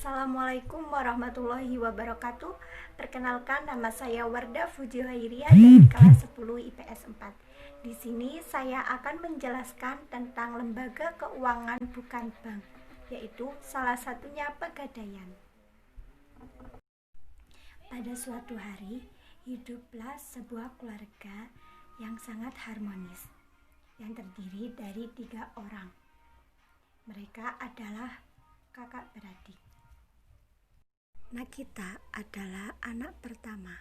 Assalamualaikum warahmatullahi wabarakatuh. Perkenalkan, nama saya Wardah Fuji Hairia dari kelas 10 IPS 4. Di sini saya akan menjelaskan tentang lembaga keuangan bukan bank, yaitu salah satunya Pegadaian. Pada suatu hari, hiduplah sebuah keluarga yang sangat harmonis, yang terdiri dari 3 orang. Mereka adalah kakak beradik. Nagita adalah anak pertama.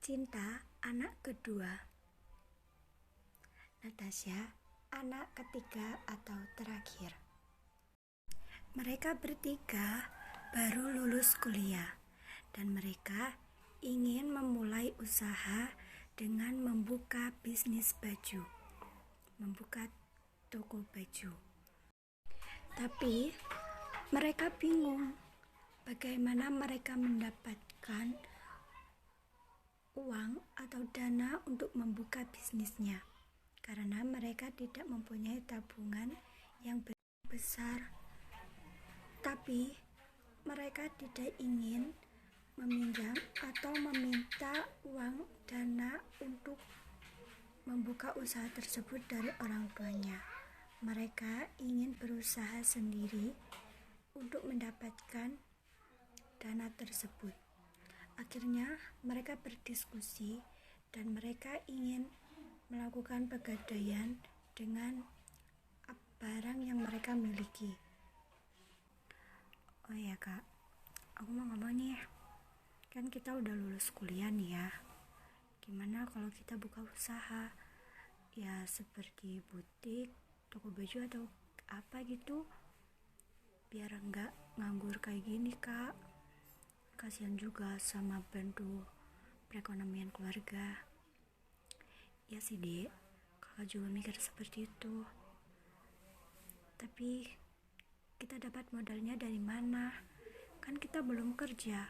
Cinta anak kedua. Natasha anak ketiga atau terakhir. Mereka bertiga baru lulus kuliah dan mereka ingin memulai usaha dengan membuka bisnis baju, membuka toko baju. Tapi mereka bingung bagaimana mereka mendapatkan uang atau dana untuk membuka bisnisnya, karena mereka tidak mempunyai tabungan yang besar. Tapi mereka tidak ingin meminjam atau meminta uang dana untuk membuka usaha tersebut dari orang tuanya. Mereka ingin berusaha sendiri untuk mendapatkan dana tersebut. Akhirnya mereka berdiskusi dan mereka ingin melakukan pegadaian dengan barang yang mereka miliki. Oh ya kak, aku mau ngomong nih, kan kita udah lulus kuliah nih ya. Gimana kalau kita buka usaha? Ya seperti butik, toko baju atau apa gitu, biar enggak nganggur kayak gini kak. Kasihan juga sama bantu perekonomian keluarga. Ya sih dek, kakak juga mikir seperti itu. Tapi kita dapat modalnya dari mana? Kan kita belum kerja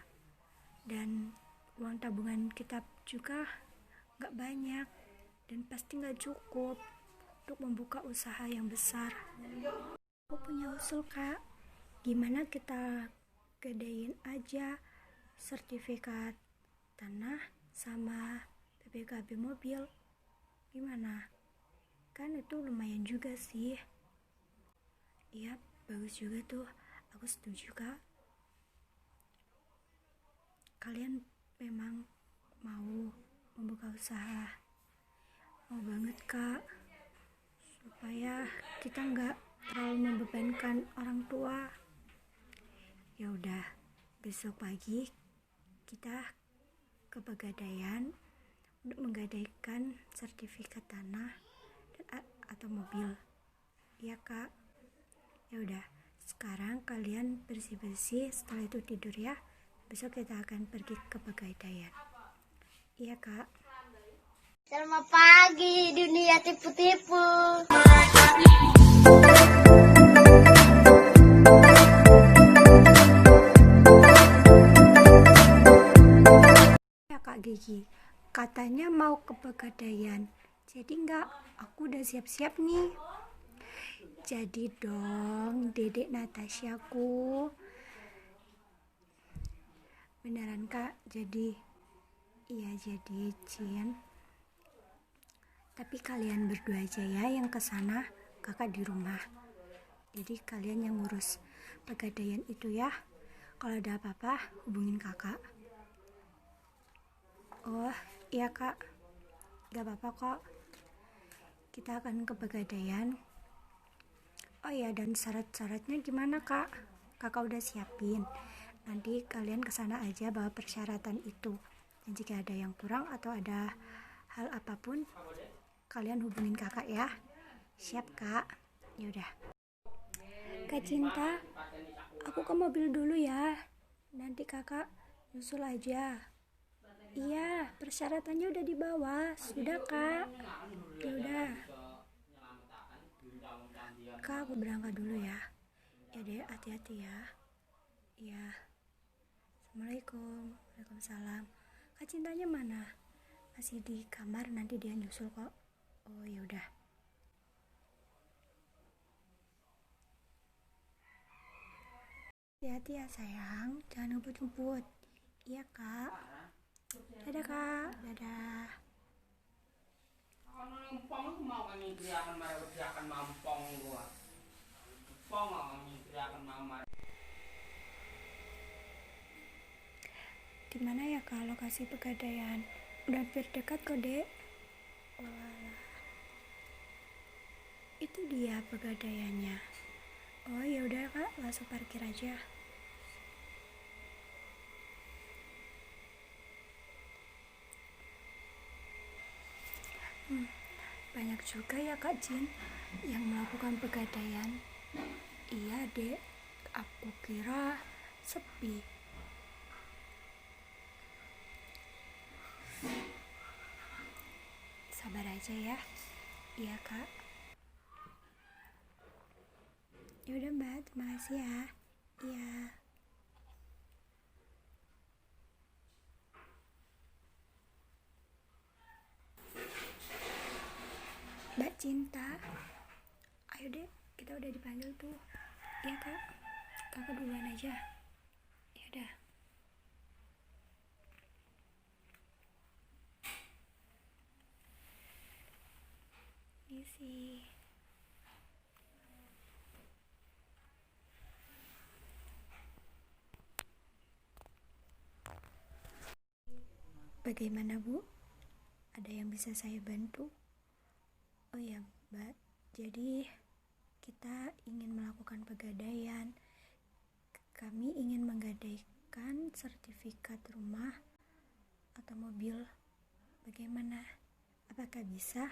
dan uang tabungan kita juga gak banyak dan pasti gak cukup untuk membuka usaha yang besar. Aku punya usul kak, gimana kita gedein aja sertifikat tanah sama PPKB mobil. Gimana? Kan itu lumayan juga sih. Iya, bagus juga tuh, aku setuju kak. Kalian memang mau membuka usaha? Mau banget kak, supaya kita nggak terlalu membebankan orang tua. Ya udah, besok pagi kita ke Pegadaian untuk menggadaikan sertifikat tanah dan atau mobil. Iya kak. Ya udah, sekarang kalian bersih-bersih, setelah itu tidur ya. Besok kita akan pergi ke Pegadaian. Iya kak. Selamat pagi dunia tipu-tipu. Ya kak Gigi, katanya mau ke Pegadaian. Jadi enggak, aku udah siap-siap nih. Jadi dong, dedek Natashaku. Beneran kak, jadi iya jadi Cin. Tapi kalian berdua aja ya yang kesana, kakak di rumah. Jadi kalian yang ngurus Pegadaian itu ya. Kalau ada apa-apa hubungin kakak. Oh iya kak, gak apa-apa kok. Kita akan ke Pegadaian. Oh iya, dan syarat-syaratnya gimana kak? Kakak udah siapin. Nanti kalian kesana aja bawa persyaratan itu. Dan jika ada yang kurang atau ada hal apapun, kalian hubungin kakak ya. Siap kak? Yaudah. Kak Cinta, aku ke mobil dulu ya. Nanti kakak nyusul aja. Iya, persyaratannya udah dibawa. Sudah kak. Yaudah. Kak, aku berangkat dulu ya. Ya deh, hati-hati ya. Iya. Assalamualaikum. Waalaikumsalam. Kak Cintanya mana? Masih di kamar, nanti dia nyusul kok. Oh yaudah. Hati-hati ya sayang, jangan ngebut-ngebut. Iya kak. Dadah kak, dadah. Mampong mau kami teriakan marah teriakan mampong gua. Mampong mau kami teriakan mama. Dimana ya kak lokasi Pegadaian? Udah hampir dekat kok dek. Walah. Itu dia Pegadaiannya. Oh ya udah kak, langsung parkir aja. Banyak juga ya Kak Jin yang melakukan pegadaian. Iya dek, aku kira sepi. Sabar aja ya. Iya Kak. Yaudah Mbak, terima kasih ya. Iya. Mbak Cinta, ayo deh, kita udah dipanggil tuh. Iya Kak, kakak duluan aja. Yaudah. Isi. Bagaimana Bu? Ada yang bisa saya bantu? Oh ya Mbak, jadi kita ingin melakukan pegadaian. Kami ingin menggadaikan sertifikat rumah atau mobil. Bagaimana? Apakah bisa?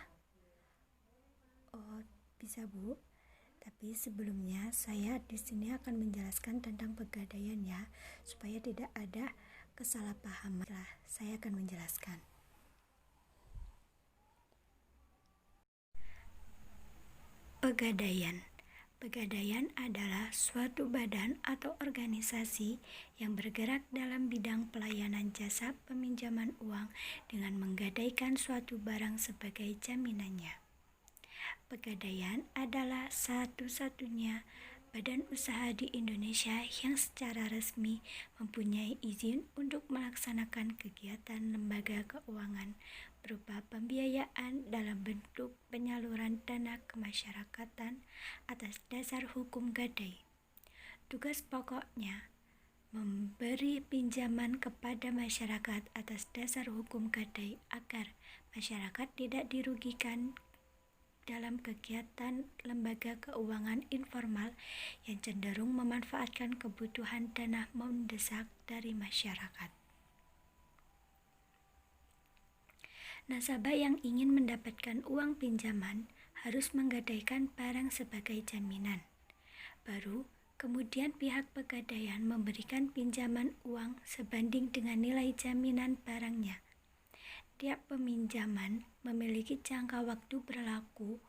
Oh, bisa Bu. Tapi sebelumnya saya di sini akan menjelaskan tentang pegadaian ya, supaya tidak ada kesalahpahaman. Saya akan menjelaskan. Pegadaian. Pegadaian adalah suatu badan atau organisasi yang bergerak dalam bidang pelayanan jasa peminjaman uang dengan menggadaikan suatu barang sebagai jaminannya. Pegadaian adalah satu-satunya badan usaha di Indonesia yang secara resmi mempunyai izin untuk melaksanakan kegiatan lembaga keuangan berupa pembiayaan dalam bentuk penyaluran dana kemasyarakatan atas dasar hukum gadai. Tugas pokoknya memberi pinjaman kepada masyarakat atas dasar hukum gadai agar masyarakat tidak dirugikan dalam kegiatan lembaga keuangan informal yang cenderung memanfaatkan kebutuhan dana mendesak dari masyarakat. Nasabah yang ingin mendapatkan uang pinjaman harus menggadaikan barang sebagai jaminan. Baru kemudian pihak pegadaian memberikan pinjaman uang sebanding dengan nilai jaminan barangnya. Tiap peminjaman memiliki jangka waktu berlaku.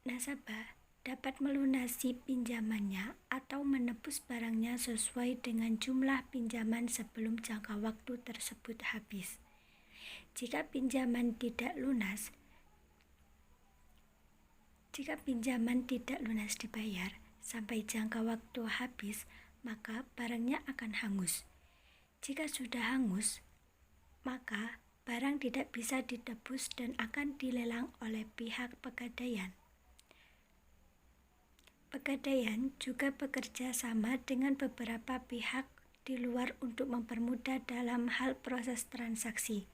Nasabah dapat melunasi pinjamannya atau menebus barangnya sesuai dengan jumlah pinjaman sebelum jangka waktu tersebut habis. Jika pinjaman tidak lunas dibayar sampai jangka waktu habis, maka barangnya akan hangus. Jika sudah hangus, maka barang tidak bisa ditebus dan akan dilelang oleh pihak pegadaian. Pegadaian juga bekerja sama dengan beberapa pihak di luar untuk mempermudah dalam hal proses transaksi,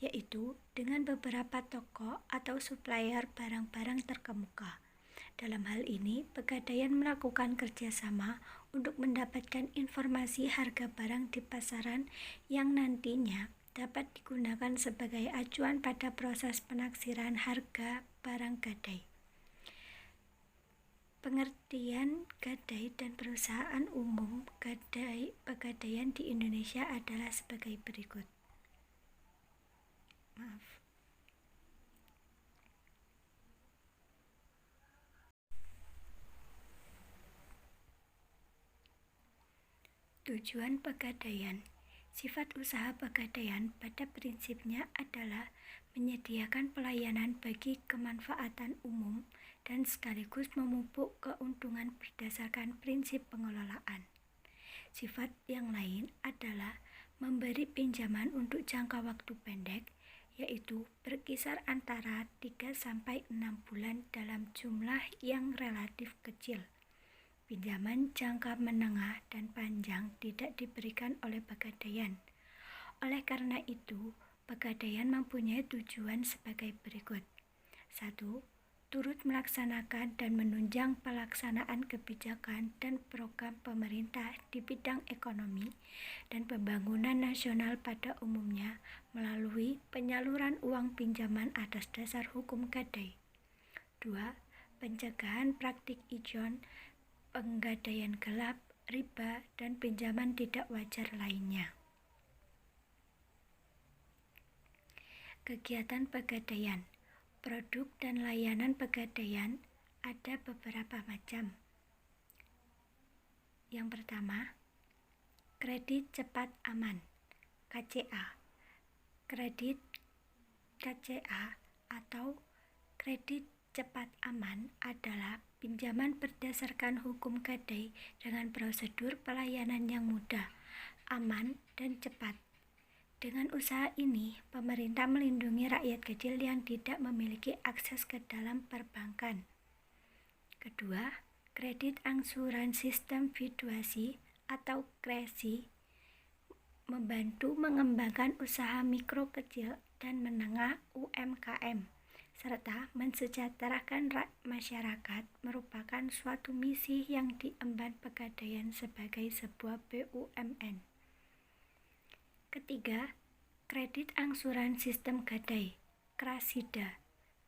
yaitu dengan beberapa toko atau supplier barang-barang terkemuka. Dalam hal ini, pegadaian melakukan kerjasama untuk mendapatkan informasi harga barang di pasaran yang nantinya dapat digunakan sebagai acuan pada proses penaksiran harga barang gadai. Pengertian gadai dan perusahaan umum pegadaian di Indonesia adalah sebagai berikut. Tujuan pegadaian. Sifat usaha pegadaian pada prinsipnya adalah menyediakan pelayanan bagi kemanfaatan umum, dan sekaligus memupuk keuntungan berdasarkan prinsip pengelolaan. Sifat yang lain adalah memberi pinjaman untuk jangka waktu pendek, yaitu berkisar antara 3-6 bulan dalam jumlah yang relatif kecil. Pinjaman jangka menengah dan panjang tidak diberikan oleh Pegadaian. Oleh karena itu, Pegadaian mempunyai tujuan sebagai berikut. 1. Turut melaksanakan dan menunjang pelaksanaan kebijakan dan program pemerintah di bidang ekonomi dan pembangunan nasional pada umumnya melalui penyaluran uang pinjaman atas dasar hukum gadai. 2. Pencegahan praktik ijon, penggadaian gelap, riba, dan pinjaman tidak wajar lainnya. Kegiatan Pegadaian. Produk dan layanan Pegadaian ada beberapa macam. Yang pertama, kredit cepat aman (KCA). Kredit KCA atau kredit cepat aman adalah pinjaman berdasarkan hukum gadai dengan prosedur pelayanan yang mudah, aman, dan cepat. Dengan usaha ini, pemerintah melindungi rakyat kecil yang tidak memiliki akses ke dalam perbankan. Kedua, kredit angsuran sistem fiduasi atau KRESI membantu mengembangkan usaha mikro kecil dan menengah UMKM, serta mensejahterakan masyarakat merupakan suatu misi yang diemban Pegadaian sebagai sebuah BUMN. Ketiga, kredit angsuran sistem gadai, KRASIDA.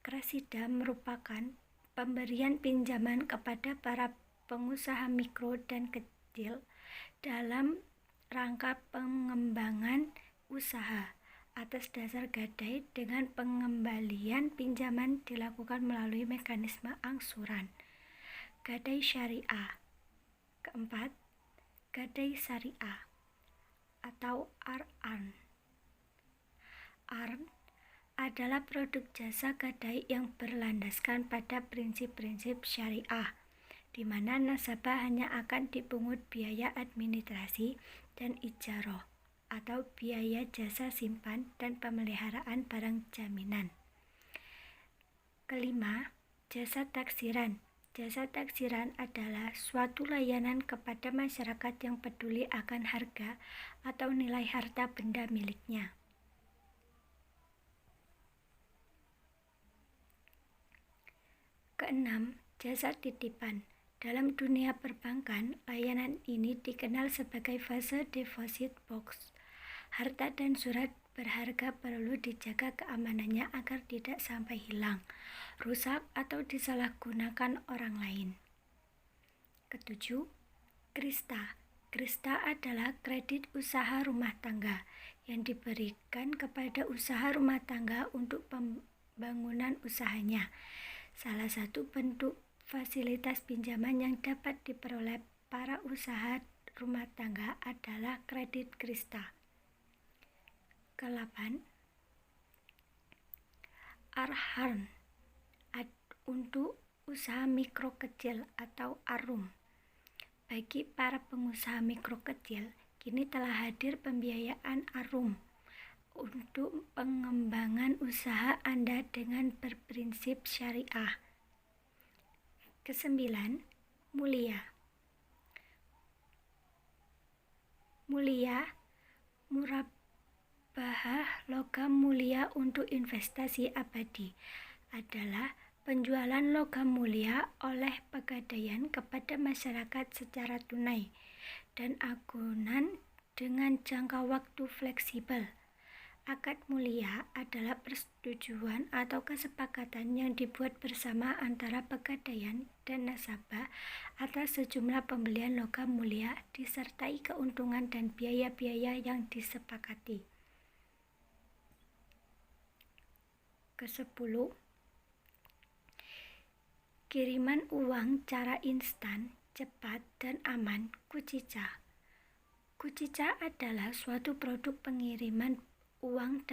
KRASIDA merupakan pemberian pinjaman kepada para pengusaha mikro dan kecil dalam rangka pengembangan usaha atas dasar gadai dengan pengembalian pinjaman dilakukan melalui mekanisme angsuran. Gadai syariah. Keempat, gadai syariah atau ARN. ARN adalah produk jasa gadai yang berlandaskan pada prinsip-prinsip syariah, di mana nasabah hanya akan dipungut biaya administrasi dan ijaroh atau biaya jasa simpan dan pemeliharaan barang jaminan. Kelima, jasa taksiran. Jasa taksiran adalah suatu layanan kepada masyarakat yang peduli akan harga atau nilai harta benda miliknya. Keenam, jasa titipan. Dalam dunia perbankan, layanan ini dikenal sebagai fase deposit box. Harta dan surat berharga perlu dijaga keamanannya agar tidak sampai hilang, rusak, atau disalahgunakan orang lain. Ketujuh, Krista. Krista adalah kredit usaha rumah tangga yang diberikan kepada usaha rumah tangga untuk pembangunan usahanya. Salah satu bentuk fasilitas pinjaman yang dapat diperoleh para usaha rumah tangga adalah kredit Krista. Ke-8, ARHAN untuk usaha mikro kecil atau ARUM. Bagi para pengusaha mikro kecil, kini telah hadir pembiayaan ARUM untuk pengembangan usaha Anda dengan berprinsip syariah. Ke-9, mulia. Mulia, murabahah logam mulia untuk investasi abadi adalah penjualan logam mulia oleh Pegadaian kepada masyarakat secara tunai dan agunan dengan jangka waktu fleksibel. Akad mulia adalah persetujuan atau kesepakatan yang dibuat bersama antara Pegadaian dan nasabah atas sejumlah pembelian logam mulia disertai keuntungan dan biaya-biaya yang disepakati. Ke-10, kiriman uang cara instan, cepat, dan aman, Kucica. Kucica adalah suatu produk pengiriman uang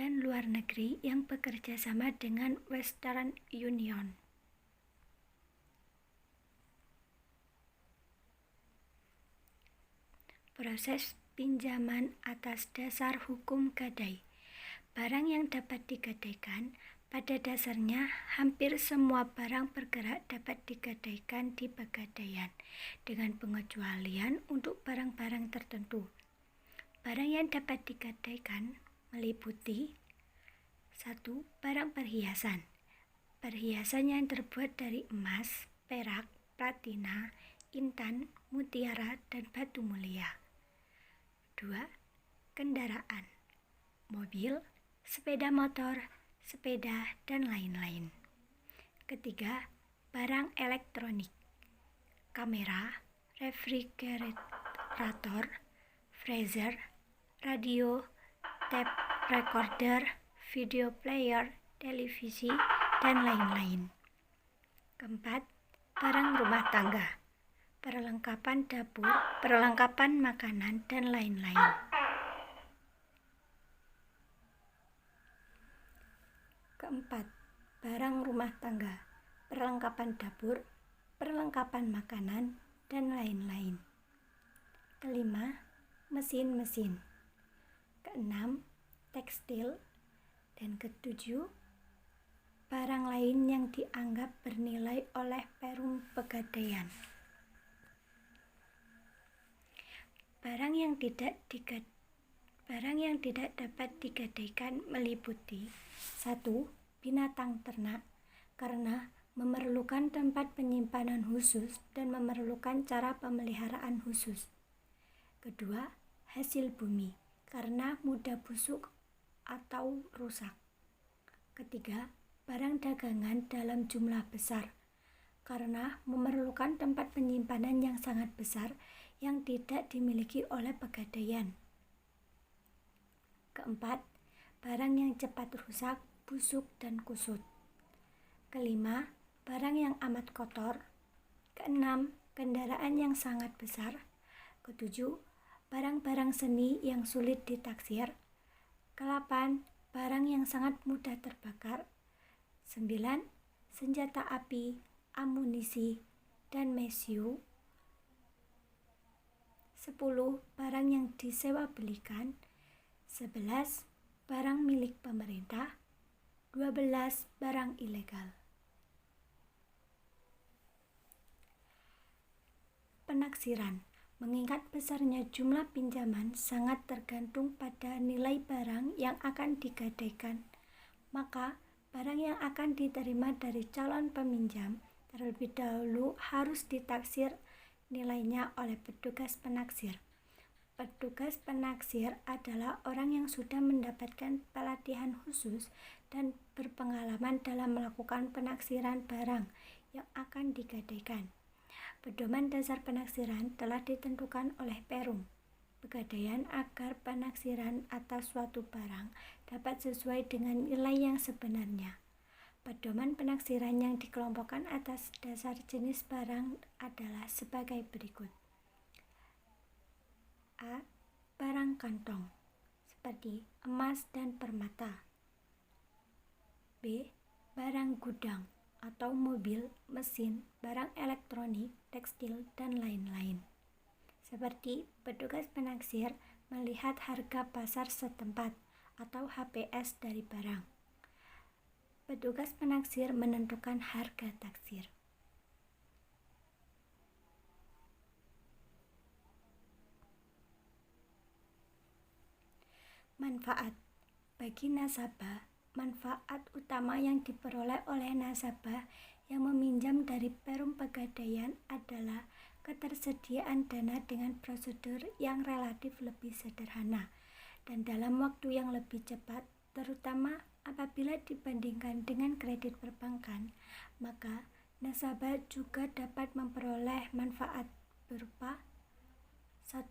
dan luar negeri yang bekerja sama dengan Western Union. Proses pinjaman atas dasar hukum gadai. Barang yang dapat digadaikan, pada dasarnya hampir semua barang bergerak dapat digadaikan di pegadaian, dengan pengecualian untuk barang-barang tertentu. Barang yang dapat digadaikan meliputi 1. Barang perhiasan. Perhiasan yang terbuat dari emas, perak, platina, intan, mutiara, dan batu mulia. 2. Kendaraan. Mobil, sepeda motor, sepeda, dan lain-lain. Ketiga, barang elektronik. Kamera, refrigerator, freezer, radio, tape recorder, video player, televisi, dan lain-lain. Keempat, barang rumah tangga, perlengkapan dapur, perlengkapan makanan, dan lain-lain. Keempat, barang rumah tangga, perlengkapan dapur, perlengkapan makanan, dan lain-lain. Kelima, mesin-mesin. Keenam, tekstil. Dan ketujuh, barang lain yang dianggap bernilai oleh Perum Pegadaian. Barang yang tidak dapat digadaikan meliputi 1. Binatang ternak, karena memerlukan tempat penyimpanan khusus dan memerlukan cara pemeliharaan khusus. Kedua, hasil bumi, karena mudah busuk atau rusak. Ketiga, barang dagangan dalam jumlah besar, karena memerlukan tempat penyimpanan yang sangat besar yang tidak dimiliki oleh pegadaian. Keempat, barang yang cepat rusak, busuk, dan kusut. Kelima, barang yang amat kotor. Keenam, kendaraan yang sangat besar. Ketujuh, barang-barang seni yang sulit ditaksir. Kelapan, barang yang sangat mudah terbakar. 9. Senjata api, amunisi, dan mesiu. 10. Barang yang disewa belikan. 11. Barang milik pemerintah. 12. Barang ilegal. Penaksiran. Mengingat besarnya jumlah pinjaman sangat tergantung pada nilai barang yang akan digadaikan, maka barang yang akan diterima dari calon peminjam terlebih dahulu harus ditaksir nilainya oleh petugas penaksir. Petugas penaksir adalah orang yang sudah mendapatkan pelatihan khusus dan berpengalaman dalam melakukan penaksiran barang yang akan digadaikan. Pedoman dasar penaksiran telah ditentukan oleh Perum Pegadaian agar penaksiran atas suatu barang dapat sesuai dengan nilai yang sebenarnya. Pedoman penaksiran yang dikelompokkan atas dasar jenis barang adalah sebagai berikut. A. Barang kantong, seperti emas dan permata. B. Barang gudang, atau mobil, mesin, barang elektronik, tekstil, dan lain-lain. Seperti petugas penaksir melihat harga pasar setempat atau HPS dari barang. Petugas penaksir menentukan harga taksir. Manfaat. Bagi nasabah, manfaat utama yang diperoleh oleh nasabah yang meminjam dari Perum Pegadaian adalah ketersediaan dana dengan prosedur yang relatif lebih sederhana dan dalam waktu yang lebih cepat, terutama apabila dibandingkan dengan kredit perbankan. Maka nasabah juga dapat memperoleh manfaat berupa 1.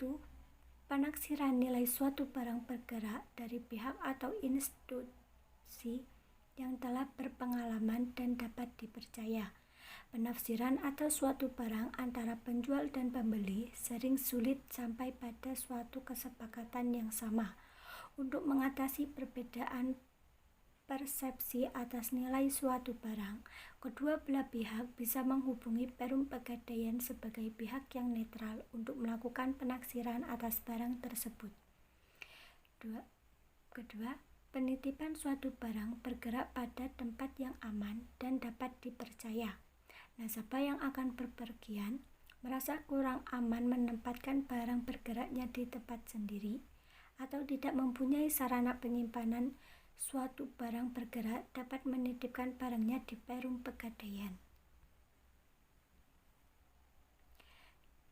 Penaksiran nilai suatu barang bergerak dari pihak atau institusi yang telah berpengalaman dan dapat dipercaya. Penafsiran atas suatu barang antara penjual dan pembeli sering sulit sampai pada suatu kesepakatan yang sama. Untuk mengatasi perbedaan persepsi atas nilai suatu barang, kedua belah pihak bisa menghubungi Perum Pegadaian sebagai pihak yang netral untuk melakukan penaksiran atas barang tersebut. Kedua, penitipan suatu barang bergerak pada tempat yang aman dan dapat dipercaya. Nasabah yang akan berpergian merasa kurang aman menempatkan barang bergeraknya di tempat sendiri atau tidak mempunyai sarana penyimpanan suatu barang bergerak dapat menitipkan barangnya di Perum Pegadaian.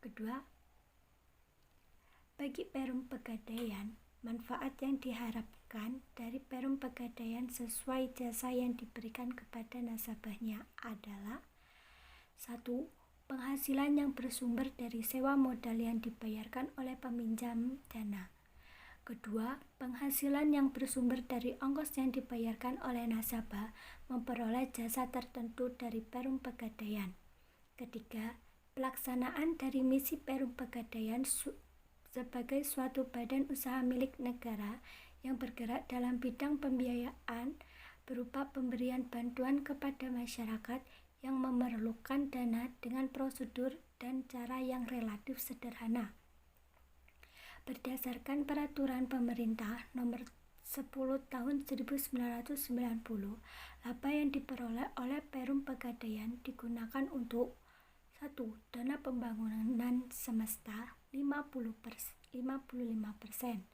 Kedua, bagi Perum Pegadaian, manfaat yang diharapkan dari Perum Pegadaian sesuai jasa yang diberikan kepada nasabahnya adalah 1. Penghasilan yang bersumber dari sewa modal yang dibayarkan oleh peminjam dana. Kedua, penghasilan yang bersumber dari ongkos yang dibayarkan oleh nasabah memperoleh jasa tertentu dari Perum Pegadaian. Ketiga, pelaksanaan dari misi Perum Pegadaian sebagai suatu badan usaha milik negara yang bergerak dalam bidang pembiayaan berupa pemberian bantuan kepada masyarakat yang memerlukan dana dengan prosedur dan cara yang relatif sederhana. Berdasarkan peraturan pemerintah nomor 10 tahun 1990, laba yang diperoleh oleh Perum Pegadaian digunakan untuk 1. Dana pembangunan semesta 55%,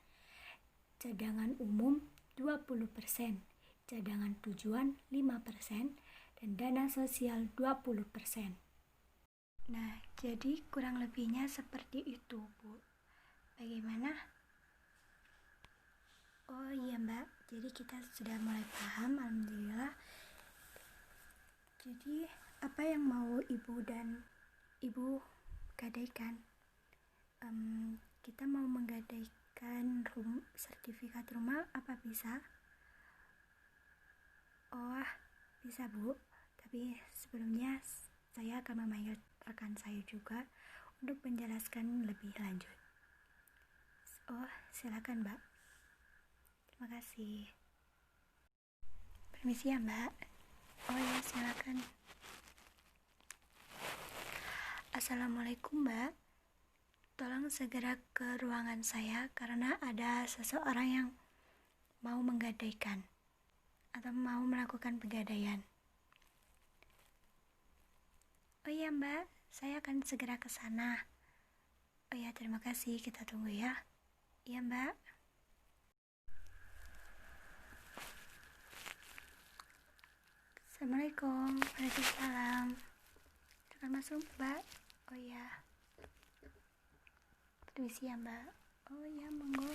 cadangan umum 20%, cadangan tujuan 5%, dan dana sosial 20%. Nah, jadi kurang lebihnya seperti itu, Bu. Bagaimana? Oh iya Mbak, jadi kita sudah mulai paham, alhamdulillah. Jadi apa yang mau Ibu dan Ibu gadaikan? Kita mau menggadaikan sertifikat rumah, apa bisa? Oh bisa Bu, tapi sebelumnya saya akan memanggil rekan saya juga untuk menjelaskan lebih lanjut. Oh, silakan Mbak. Terima kasih. Permisi ya Mbak. Oh ya, silakan. Assalamualaikum Mbak. Tolong segera ke ruangan saya karena ada seseorang yang mau menggadaikan atau mau melakukan pegadaian. Oh iya Mbak, saya akan segera ke sana. Oh ya, terima kasih. Kita tunggu ya. Iya Mbak. Assalamualaikum. Waalaikumsalam. Silakan masuk Mbak. Oh ya. Permisi ya Mbak. Oh ya, monggo.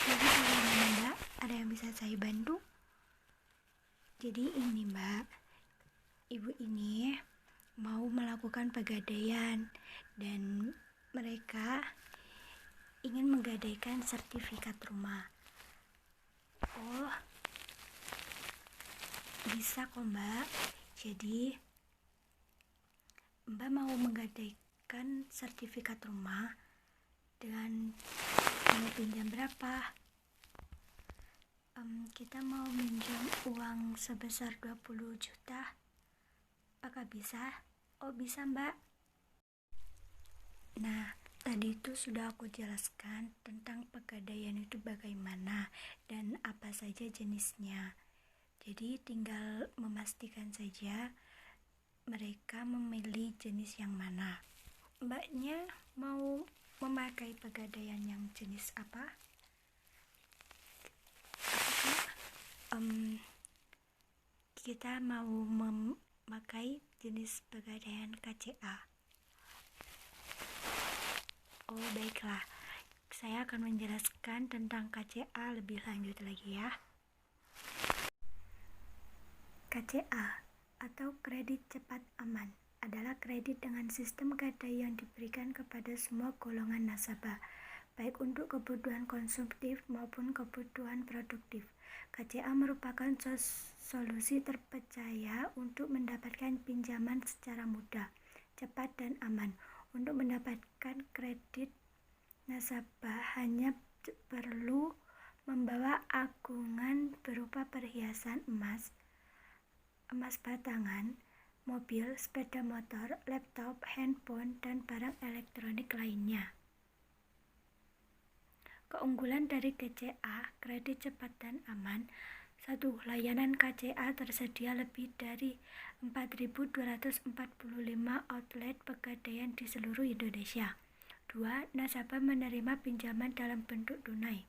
Jadi bagaimana Mbak? Ada yang bisa saya bantu? Jadi ini Mbak, Ibu ini mau melakukan pegadaian dan mereka ingin menggadaikan sertifikat rumah. Oh, bisa kok Mbak. Jadi Mbak mau menggadaikan sertifikat rumah dengan mau pinjam berapa? Kita mau minjam uang sebesar 20 juta. Apakah bisa? Oh bisa Mbak. Nah, tadi itu sudah aku jelaskan tentang pegadaian itu bagaimana dan apa saja jenisnya. Jadi tinggal memastikan saja mereka memilih jenis yang mana. Mbaknya mau memakai pegadaian yang jenis apa? Kita mau memakai jenis pegadaian KCA. Oh baiklah, saya akan menjelaskan tentang KCA lebih lanjut lagi ya. KCA atau kredit cepat aman adalah kredit dengan sistem gadai yang diberikan kepada semua golongan nasabah, baik untuk kebutuhan konsumtif maupun kebutuhan produktif. KCA merupakan solusi terpercaya untuk mendapatkan pinjaman secara mudah, cepat, dan aman Untuk mendapatkan kredit, nasabah hanya perlu membawa agungan berupa perhiasan emas batangan, mobil, sepeda motor, laptop, handphone, dan barang elektronik lainnya. Keunggulan dari KCA, kredit cepat dan aman. 1. Layanan KCA tersedia lebih dari 4.245 outlet pegadaian di seluruh Indonesia. 2. Nasabah menerima pinjaman dalam bentuk tunai.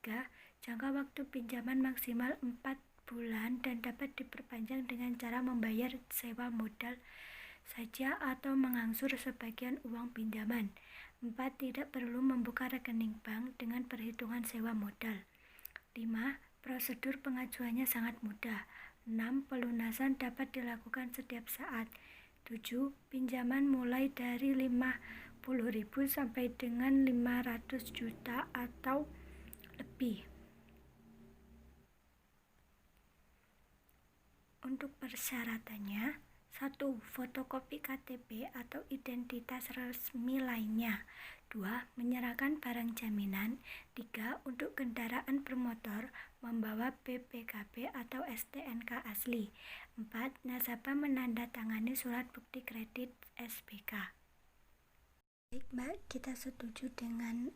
3. Jangka waktu pinjaman maksimal 4 bulan dan dapat diperpanjang dengan cara membayar sewa modal saja atau mengangsur sebagian uang pinjaman. 4. Tidak perlu membuka rekening bank dengan perhitungan sewa modal. 5. Prosedur pengajuannya sangat mudah. 6. Pelunasan dapat dilakukan setiap saat. 7. Pinjaman mulai dari 50.000 sampai dengan 500 juta atau lebih. Untuk persyaratannya: 1. Fotokopi KTP atau identitas resmi lainnya. 2. Menyerahkan barang jaminan. 3. Untuk kendaraan bermotor, membawa BPKB atau STNK asli. 4. Nasabah menandatangani surat bukti kredit SBK. Baik Mbak, kita setuju dengan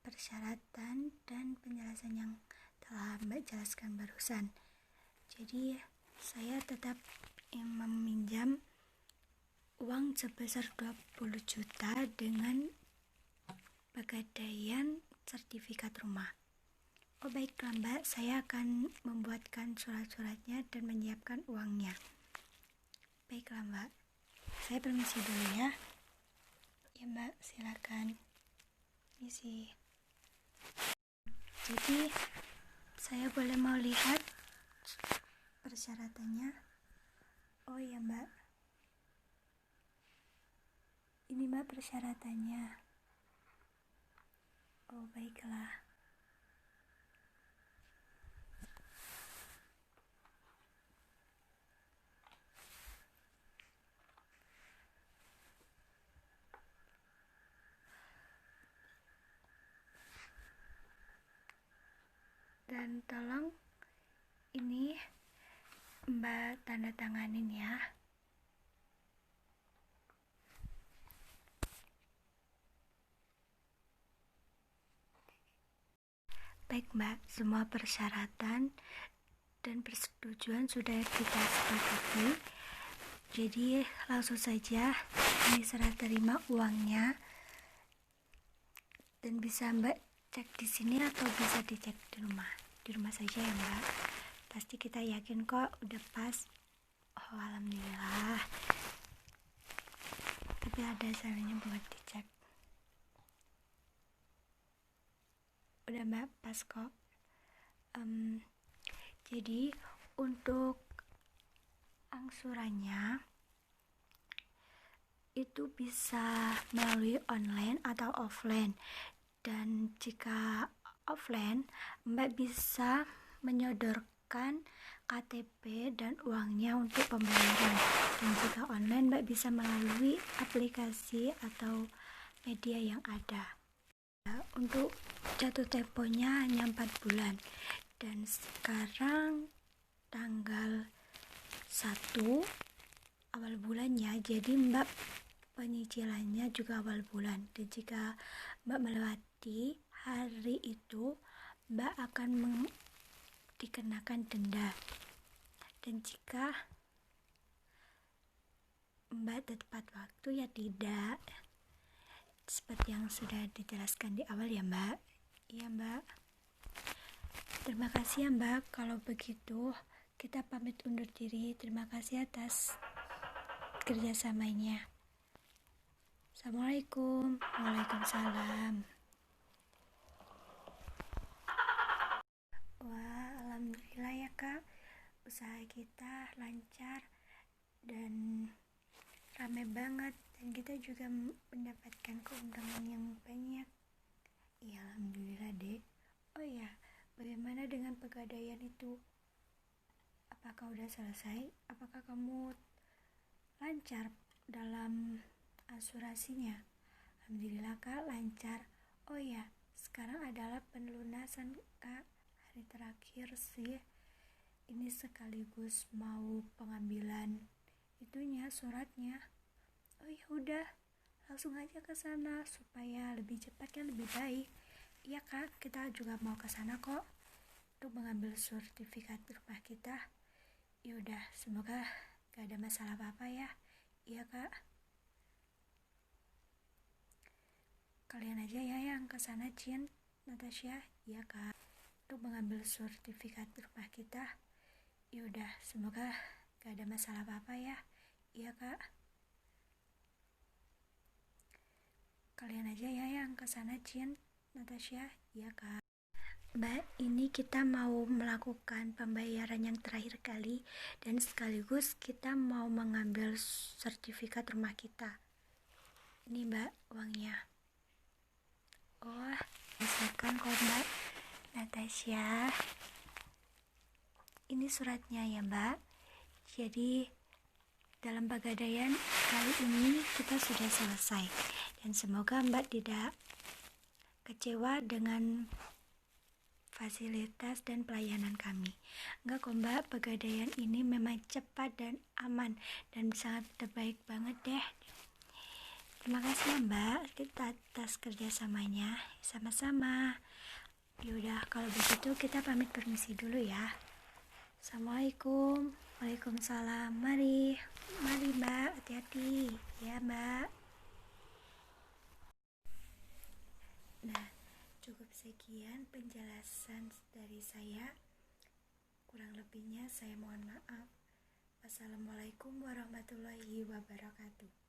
persyaratan dan penjelasan yang telah Mbak jelaskan barusan. Jadi saya tetap meminjam uang sebesar 20 juta dengan pegadaian sertifikat rumah. Oh baiklah Mbak, saya akan membuatkan surat-suratnya dan menyiapkan uangnya. Baiklah Mbak, saya permisi dulu ya. Ya Mbak, silakan. Misi. Jadi saya boleh mau lihat persyaratannya? Oh ya Mbak, ini Mbak persyaratannya. Oh baiklah. Dan tolong ini Mbak tanda tanganin ya. Baik Mbak, semua persyaratan dan persetujuan sudah kita sepakati. Jadi langsung saja ini serah terima uangnya, dan bisa Mbak cek di sini atau bisa dicek di rumah. Di rumah saja ya Mbak. Pasti kita yakin kok udah pas. Oh alhamdulillah. Tapi ada salahnya buat dicek. Udah Mbak, pas kok. Jadi untuk angsurannya itu bisa melalui online atau offline. Dan jika offline, Mbak bisa menyodorkan KTP dan uangnya untuk pembayaran. Dan jika online, Mbak bisa melalui aplikasi atau media yang ada. Untuk jatuh temponya hanya 4 bulan. Dan sekarang tanggal 1 awal bulannya, jadi Mbak penyicilannya juga awal bulan. Dan jika Mbak melewati hari itu, Mbak akan dikenakan denda. Dan jika Mbak tepat waktu ya tidak, seperti yang sudah dijelaskan di awal ya Mbak. Iya Mbak. Terima kasih ya Mbak. Kalau begitu kita pamit undur diri. Terima kasih atas kerjasamanya. Assalamualaikum. Waalaikumsalam. Wah, alhamdulillah ya Kak. Usaha kita lancar dan rame banget, dan kita juga mendapatkan keuntungan yang banyak. Ya alhamdulillah deh. Oh ya, bagaimana dengan pegadaian itu? Apakah udah selesai? Apakah kamu lancar dalam asuransinya? Alhamdulillah Kak, lancar. Oh ya, sekarang adalah pelunasan Kak, hari terakhir sih. Ini sekaligus mau pengambilan itunya, suratnya. Oh ya udah, langsung aja ke sana supaya lebih cepat kan, lebih baik. Iya Kak, kita juga mau ke sana kok untuk mengambil sertifikat rumah kita. Ya udah, semoga gak ada masalah apa-apa ya. Iya Kak. Kalian aja ya yang ke sana, Cin, Natasha. Iya Kak. Untuk mengambil sertifikat rumah kita. Ya udah, semoga gak ada masalah apa-apa ya. Iya Kak. Kalian aja ya yang ke sana, Cin, Natasha. Iya Kak. Mbak, ini kita mau melakukan pembayaran yang terakhir kali dan sekaligus kita mau mengambil sertifikat rumah kita. Ini Mbak, uangnya. Oh, misalkan kok Mbak Natasha. Ini suratnya ya Mbak. Jadi dalam pegadaian kali ini kita sudah selesai dan semoga Mbak tidak kecewa dengan fasilitas dan pelayanan kami. Enggak kok Mbak, pegadaian ini memang cepat dan aman dan sangat terbaik banget deh. Terima kasih ya Mbak kita atas kerjasamanya. Sama-sama. Yaudah, kalau begitu kita pamit permisi dulu ya. Assalamualaikum. Waalaikumsalam. Mari Mbak, hati-hati ya Mbak. Nah, cukup sekian penjelasan dari saya. Kurang lebihnya saya mohon maaf. Wassalamualaikum warahmatullahi wabarakatuh.